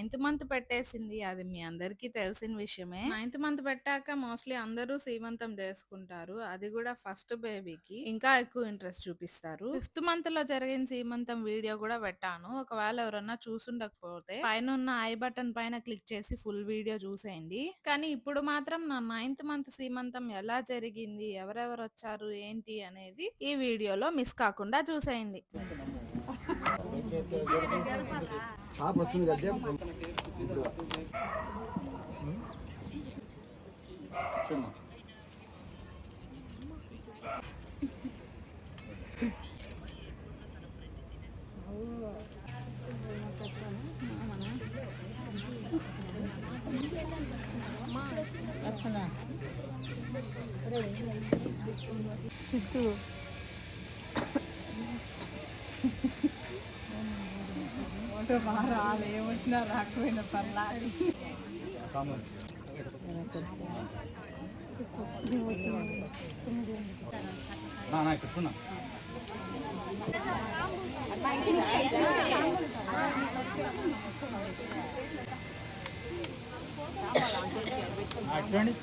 Ninth month పెట్టేసింది. అది మీ అందరికీ తెలిసిన విషయమే. నైన్త్ మంత్ పెట్టాక మోస్ట్‌లీ అందరూ సీమంతం చేసుకుంటారు. అది గూడా ఫస్ట్ బేబీకి ఇంకా ఎక్కువ ఇంట్రెస్ట్ చూపిస్తారు. ఫిఫ్త్ మంత్‌లో జరిగిన సీమంతం వీడియో గూడా పెట్టాను. ఒకవేళ ఎవరన్నా చూసుండకపోతే పైనున్న ఐ బటన్ పైన క్లిక్ చేసి ఫుల్ వీడియో చూసేయండి. కానీ ఇప్పుడు మాత్రం నా నైన్త్ మంత్ సీమంతం ఎలా జరిగింది? ఎవరెవరొచ్చారు? ఏంటి? అనేది ఈ వీడియోలో మిస్ కాకుండా చూసేయండి. పాప వస్తుంది కదా చూడమ్మా. సిద్ధు రాలే ఏమొచ్చినా రాకపోయినా పర్లా ఇక్కడ చూడండి.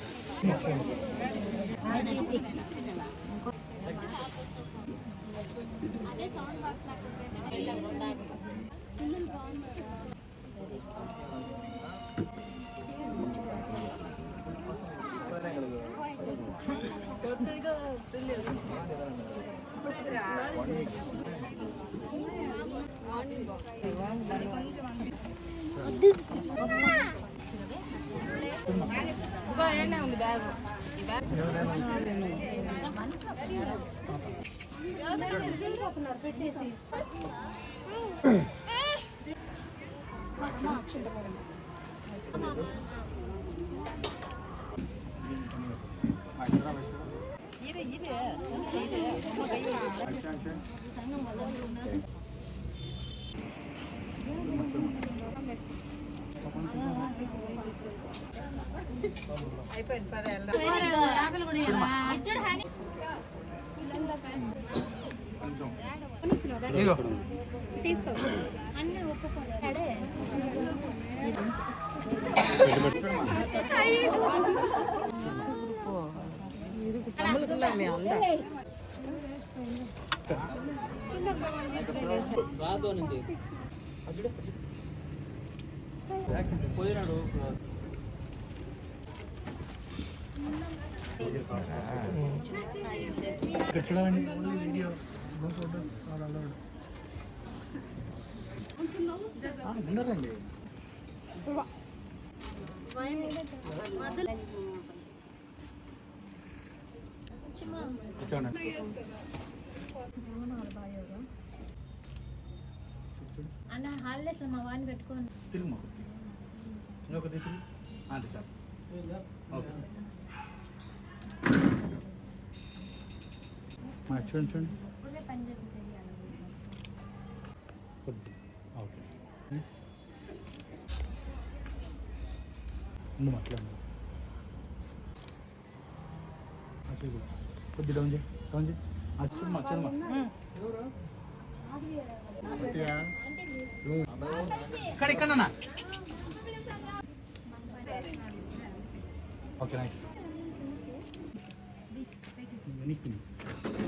ఉంది బ్యాగ్ పెట్టేసి అయిపోయింది సరే తీసుకో అన్నీ ఒప్పుకోలే పోయినాడు. ఇక్కడ చూడాలండి వీడియో ఉండరండి. అన్న హాలిడేస్ లో మా వాడిని పెట్టుకోండి తిరుగు మాకు ఇంకొక తిరుగు అంతే సార్. ఓకే చూడండి చూడండి ఇప్పుడే పని చేసి కొద్ది ఓకే ఉండు మాట్లాడు. కొద్ది డౌన్ చేయి డౌన్ చేయి. చూడమ్మా చూడమ్మా ఇక్కడ ఇక్కడ ఓకే నైస్.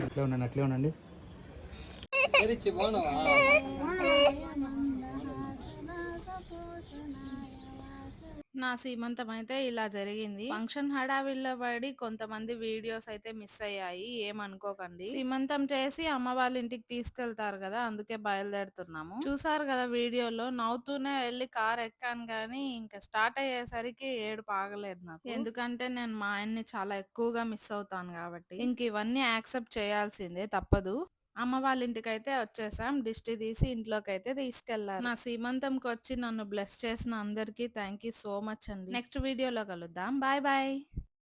అట్లే ఉండండి అట్లే ఉండండి. నా సీమంతం అయితే ఇలా జరిగింది. ఫంక్షన్ హడావిడిలో పడి కొంతమంది వీడియోస్ అయితే మిస్ అయ్యాయి, ఏమనుకోకండి. సీమంతం చేసి అమ్మ వాళ్ళ ఇంటికి తీసుకెళ్తారు కదా, అందుకే బయలుదేరుతున్నాము. చూసారు కదా వీడియోలో, నవ్వుతూనే వెళ్ళి కార్ ఎక్కాను గానీ ఇంకా స్టార్ట్ అయ్యేసరికి ఏడుపు ఆగలేదు నాకు. ఎందుకంటే నేను మా ఆయన్ని చాలా ఎక్కువగా మిస్ అవుతాను కాబట్టి ఇంక ఇవన్నీ యాక్సెప్ట్ చేయాల్సిందే, తప్పదు. అమ్మ వాళ్ళ ఇంటికైతే వచ్చేసాం. దిష్టి తీసి ఇంట్లోకైతే తీసుకెళ్లారు. నా సీమంతంకి వచ్చి నన్ను బ్లెస్ చేసిన అందరికీ థ్యాంక్ యూ సో మచ్ అండి. నెక్స్ట్ వీడియోలో కలుద్దాం. Bye bye.